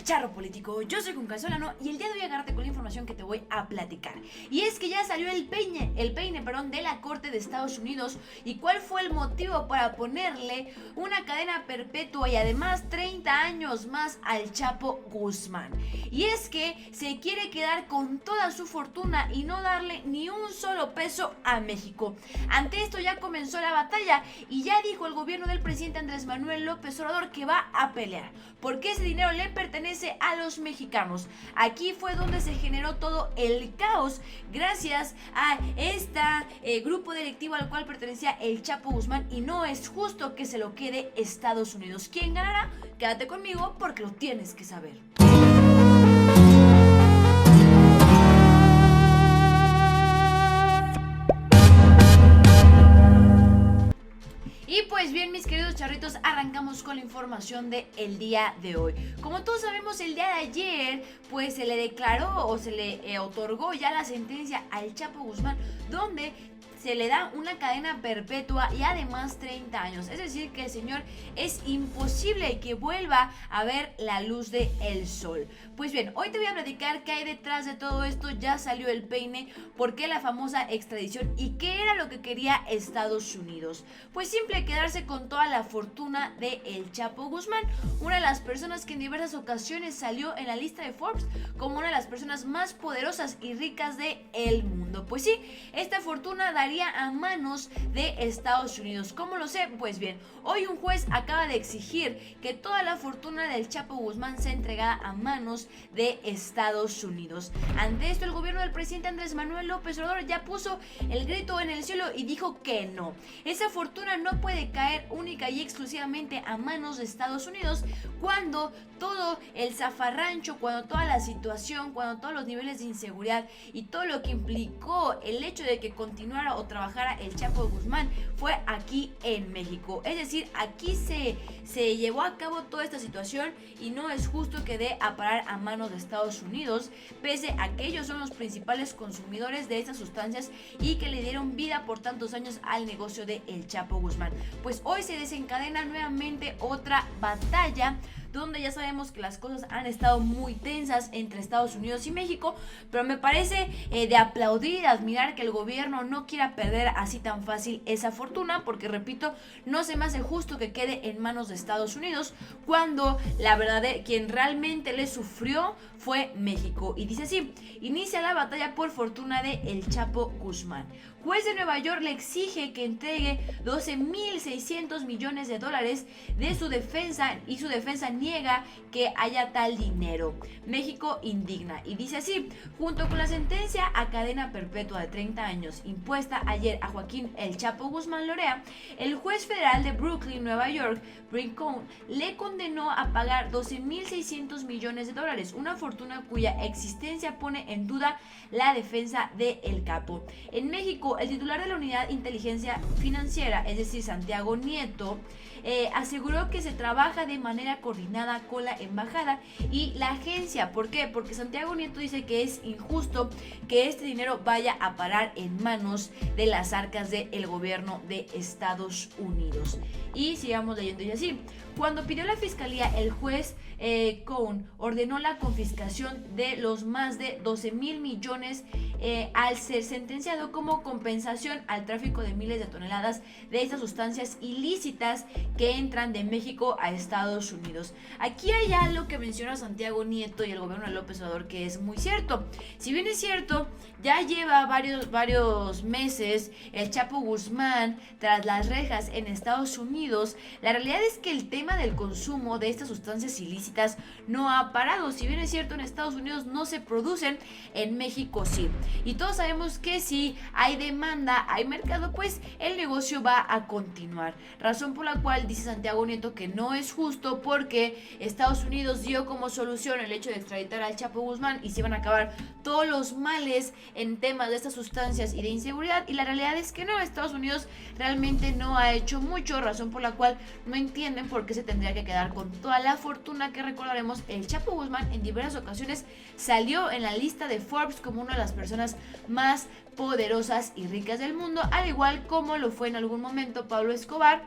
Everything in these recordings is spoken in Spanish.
Cacharro Político, yo soy Juncal Solano y el día de hoy agarrate con la información que te voy a platicar. Y es que ya salió el peine de la Corte de Estados Unidos y cuál fue el motivo para ponerle una cadena perpetua y además 30 años más al Chapo Guzmán. Y es que se quiere quedar con toda su fortuna y no darle ni un solo peso a México. Ante esto ya comenzó la batalla y ya dijo el gobierno del presidente Andrés Manuel López Obrador que va a pelear, porque ese dinero le pertenece a los mexicanos. Aquí fue donde se generó todo el caos gracias a este grupo delictivo al cual pertenecía el Chapo Guzmán, y no es justo que se lo quede Estados Unidos. ¿Quién ganará? Quédate conmigo porque lo tienes que saber. Y pues bien, mis queridos charritos, arrancamos con la información del día de hoy. Como todos sabemos, el día de ayer pues se le declaró o se le otorgó ya la sentencia al Chapo Guzmán, donde se le da una cadena perpetua y además 30 años. Es decir, que el señor es imposible que vuelva a ver la luz del sol. Pues bien, hoy te voy a platicar qué hay detrás de todo esto. Ya salió el peine, por qué la famosa extradición y qué era lo que quería Estados Unidos. Pues simple, quedarse con toda la fortuna de el Chapo Guzmán, una de las personas que en diversas ocasiones salió en la lista de Forbes como una de las personas más poderosas y ricas del mundo. Pues sí, esta fortuna daría a manos de Estados Unidos. ¿Cómo lo sé? Pues bien, hoy un juez acaba de exigir que toda la fortuna del Chapo Guzmán sea entregada a manos de Estados Unidos. Ante esto, el gobierno del presidente Andrés Manuel López Obrador ya puso el grito en el cielo y dijo que no. Esa fortuna no puede caer única y exclusivamente a manos de Estados Unidos cuando todo el zafarrancho, cuando toda la situación, cuando todos los niveles de inseguridad y todo lo que implicó el hecho de que continuara o trabajara el Chapo Guzmán fue aquí en México. Es decir, aquí se llevó a cabo toda esta situación y no es justo que dé a parar a manos de Estados Unidos, pese a que ellos son los principales consumidores de estas sustancias y que le dieron vida por tantos años al negocio de el Chapo Guzmán. Pues hoy se desencadena nuevamente otra batalla, donde ya sabemos que las cosas han estado muy tensas entre Estados Unidos y México, pero me parece de aplaudir y admirar que el gobierno no quiera perder así tan fácil esa fortuna, porque repito, no se me hace justo que quede en manos de Estados Unidos cuando la verdad quien realmente le sufrió fue México. Y dice así: inicia la batalla por fortuna de el Chapo Guzmán. Juez de Nueva York le exige que entregue 12.600 millones de dólares de su defensa y su defensa niega que haya tal dinero. México indigna y dice así: junto con la sentencia a cadena perpetua de 30 años impuesta ayer a Joaquín el Chapo Guzmán Loera, el juez federal de Brooklyn, Nueva York, Brent Cohn, le condenó a pagar 12.600 millones de dólares, una fortuna cuya existencia pone en duda la defensa de el capo. En México, el titular de la Unidad de Inteligencia Financiera, es decir, Santiago Nieto, aseguró que se trabaja de manera coordinada con la embajada y la agencia. ¿Por qué? Porque Santiago Nieto dice que es injusto que este dinero vaya a parar en manos de las arcas del gobierno de Estados Unidos. Y sigamos leyendo, y así: cuando pidió la fiscalía, el juez Cohn ordenó la confiscación de los más de 12.000 millones al ser sentenciado como compensación al tráfico de miles de toneladas de estas sustancias ilícitas que entran de México a Estados Unidos. Aquí hay algo que menciona Santiago Nieto y el gobierno de López Obrador que es muy cierto. Si bien es cierto, ya lleva varios meses el Chapo Guzmán tras las rejas en Estados Unidos, la realidad es que el tema del consumo de estas sustancias ilícitas no ha parado. Si bien es cierto, en Estados Unidos no se producen, en México sí. Y todos sabemos que si hay demanda, hay mercado, pues el negocio va a continuar. Razón por la cual dice Santiago Nieto que no es justo, porque Estados Unidos dio como solución el hecho de extraditar al Chapo Guzmán y se iban a acabar todos los males en temas de estas sustancias y de inseguridad, y la realidad es que no. Estados Unidos realmente no ha hecho mucho, razón por la cual no entienden por qué se tendría que quedar con toda la fortuna que, recordaremos, el Chapo Guzmán en diversas ocasiones salió en la lista de Forbes como una de las personas más poderosas y ricas del mundo, al igual como lo fue en algún momento Pablo Escobar,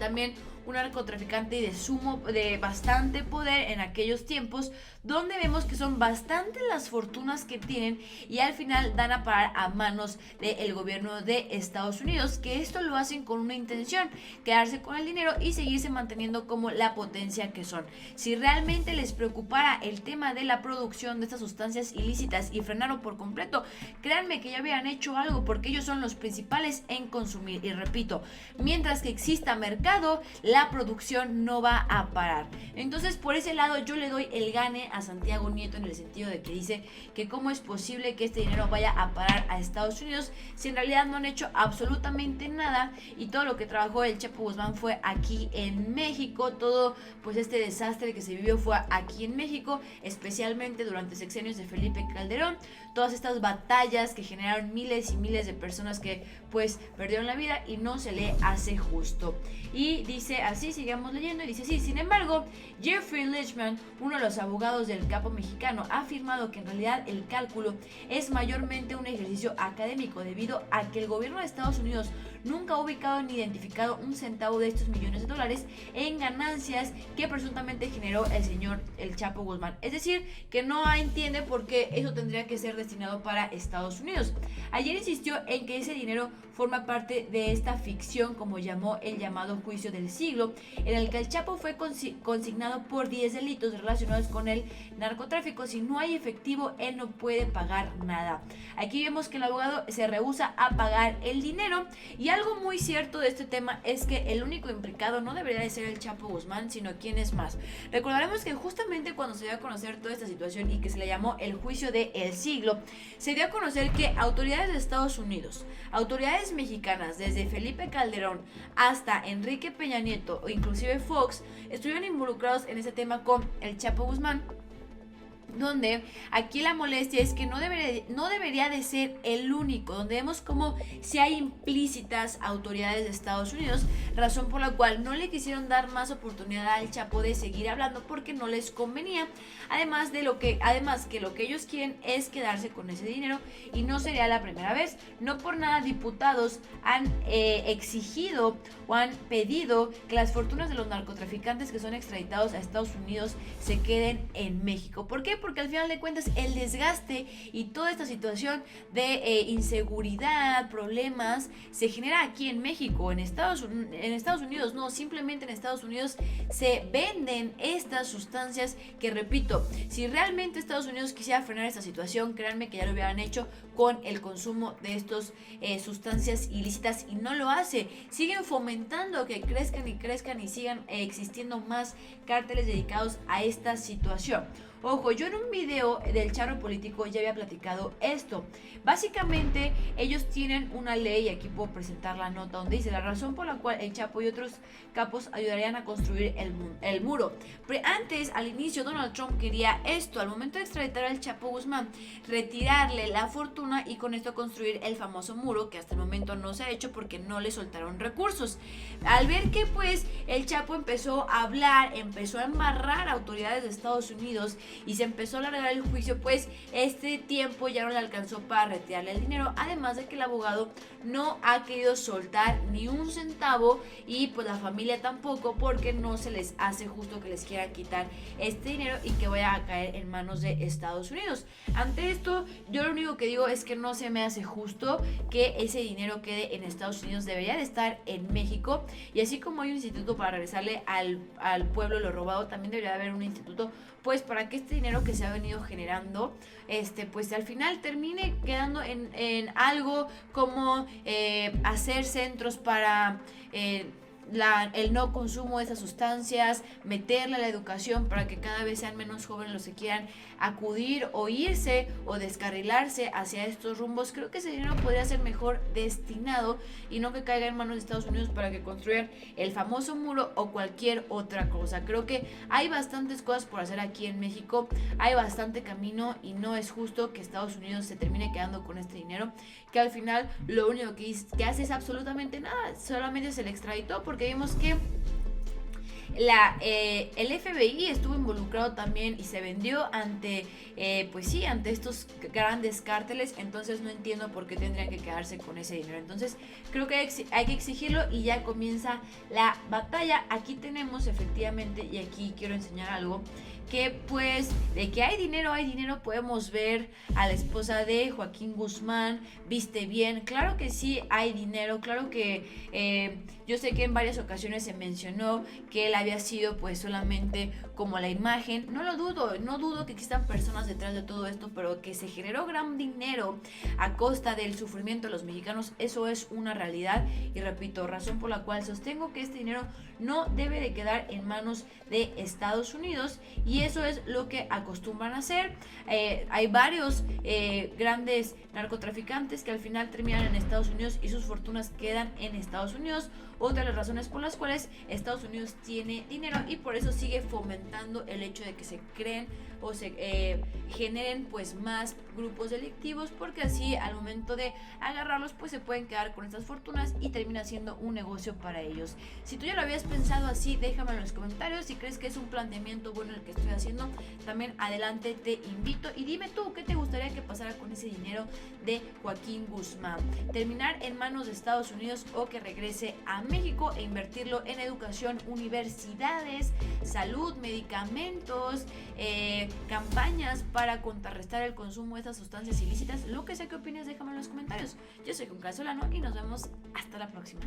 también un narcotraficante de bastante poder en aquellos tiempos, donde vemos que son bastante las fortunas que tienen y al final dan a parar a manos del gobierno de Estados Unidos, que esto lo hacen con una intención, quedarse con el dinero y seguirse manteniendo como la potencia que son. Si realmente les preocupara el tema de la producción de estas sustancias ilícitas y frenaron por completo, créanme que ya habían hecho algo, porque ellos son los principales en consumir. Y repito, mientras que exista mercado, la producción no va a parar. Entonces, por ese lado yo le doy el gane a Santiago Nieto, en el sentido de que dice que cómo es posible que este dinero vaya a parar a Estados Unidos si en realidad no han hecho absolutamente nada, y todo lo que trabajó el Chapo Guzmán fue aquí en México. Todo pues este desastre que se vivió fue aquí en México, especialmente durante sexenios de Felipe Calderón. Todas estas batallas que generaron miles y miles de personas que pues perdieron la vida, y no se le hace justo. Y dice así, sigamos leyendo, y dice así: sin embargo, Jeffrey Lichman, uno de los abogados del capo mexicano, ha afirmado que en realidad el cálculo es mayormente un ejercicio académico, debido a que el gobierno de Estados Unidos nunca ha ubicado ni identificado un centavo de estos millones de dólares en ganancias que presuntamente generó el señor El Chapo Guzmán. Es decir, que no entiende por qué eso tendría que ser destinado para Estados Unidos. Ayer insistió en que ese dinero forma parte de esta ficción, como llamó el llamado juicio del siglo, en el que el Chapo fue consignado por 10 delitos relacionados con el narcotráfico. Si no hay efectivo, él no puede pagar nada. Aquí vemos que el abogado se rehúsa a pagar el dinero, y algo muy cierto de este tema es que el único implicado no debería de ser el Chapo Guzmán, sino quién es más. Recordaremos que justamente cuando se dio a conocer toda esta situación y que se le llamó el juicio del siglo, se dio a conocer que autoridades de Estados Unidos, autoridades mexicanas, desde Felipe Calderón hasta Enrique Peña Nieto o inclusive Fox, estuvieron involucrados en ese tema con el Chapo Guzmán, donde aquí la molestia es que no debería de ser el único, donde vemos como si hay implícitas autoridades de Estados Unidos, razón por la cual no le quisieron dar más oportunidad al Chapo de seguir hablando, porque no les convenía. Además que lo que ellos quieren es quedarse con ese dinero, y no sería la primera vez. No por nada diputados han exigido o han pedido que las fortunas de los narcotraficantes que son extraditados a Estados Unidos se queden en México. ¿Por qué? Porque al final de cuentas el desgaste y toda esta situación de inseguridad, problemas, se genera aquí en México. En Estados Unidos no, simplemente en Estados Unidos se venden estas sustancias que, repito, si realmente Estados Unidos quisiera frenar esta situación, créanme que ya lo hubieran hecho con el consumo de estas sustancias ilícitas, y no lo hace. Siguen fomentando que crezcan y sigan existiendo más cárteles dedicados a esta situación. Ojo, yo en un video del Charro Político ya había platicado esto. Básicamente, ellos tienen una ley, y aquí puedo presentar la nota, donde dice la razón por la cual el Chapo y otros capos ayudarían a construir el muro. Pero antes, al inicio, Donald Trump quería esto: al momento de extraditar al Chapo Guzmán, retirarle la fortuna y con esto construir el famoso muro, que hasta el momento no se ha hecho porque no le soltaron recursos. Al ver que pues el Chapo empezó a hablar, empezó a embarrar a autoridades de Estados Unidos y se empezó a alargar el juicio, pues este tiempo ya no le alcanzó para retirarle el dinero, además de que el abogado no ha querido soltar ni un centavo, y pues la familia tampoco, porque no se les hace justo que les quieran quitar este dinero y que vaya a caer en manos de Estados Unidos. Ante esto, yo lo único que digo es que no se me hace justo que ese dinero quede en Estados Unidos, debería de estar en México, y así como hay un instituto para regresarle al pueblo lo robado, también debería de haber un instituto pues para que este dinero que se ha venido generando, pues al final termine quedando en algo como hacer centros para el no consumo de esas sustancias, meterle a la educación para que cada vez sean menos jóvenes los que quieran acudir o irse o descarrilarse hacia estos rumbos. Creo que ese dinero podría ser mejor destinado y no que caiga en manos de Estados Unidos para que construyan el famoso muro o cualquier otra cosa. Creo que hay bastantes cosas por hacer aquí en México, hay bastante camino, y no es justo que Estados Unidos se termine quedando con este dinero, que al final lo único que hace es absolutamente nada, solamente se le extraditó, porque vimos que el FBI estuvo involucrado también y se vendió ante, pues sí, ante estos grandes cárteles. Entonces no entiendo por qué tendrían que quedarse con ese dinero. Entonces creo que hay que exigirlo y ya comienza la batalla. Aquí tenemos efectivamente, y aquí quiero enseñar algo, que pues de que hay dinero, podemos ver a la esposa de Joaquín Guzmán, viste bien, claro que sí hay dinero, claro que yo sé que en varias ocasiones se mencionó que él había sido pues solamente como la imagen, no lo dudo, no dudo que existan personas detrás de todo esto, pero que se generó gran dinero a costa del sufrimiento de los mexicanos, eso es una realidad y repito, razón por la cual sostengo que este dinero no debe de quedar en manos de Estados Unidos y eso es lo que acostumbran a hacer. Hay varios grandes narcotraficantes que al final terminan en Estados Unidos y sus fortunas quedan en Estados Unidos. Otra de las razones por las cuales Estados Unidos tiene dinero y por eso sigue fomentando el hecho de que se creen o se generen pues más grupos delictivos, porque así al momento de agarrarlos pues se pueden quedar con estas fortunas y termina siendo un negocio para ellos. Si tú ya lo habías pensado así, déjamelo en los comentarios. Si crees que es un planteamiento bueno el que estoy haciendo, también adelante te invito y dime tú qué te gustaría que pasara con ese dinero de Joaquín Guzmán. Terminar en manos de Estados Unidos o que regrese a México e invertirlo en educación, universidades, salud, medicamentos, campañas para contrarrestar el consumo de estas sustancias ilícitas. Lo que sea que opines, déjame en los comentarios. Yo soy Conca Solano y nos vemos hasta la próxima.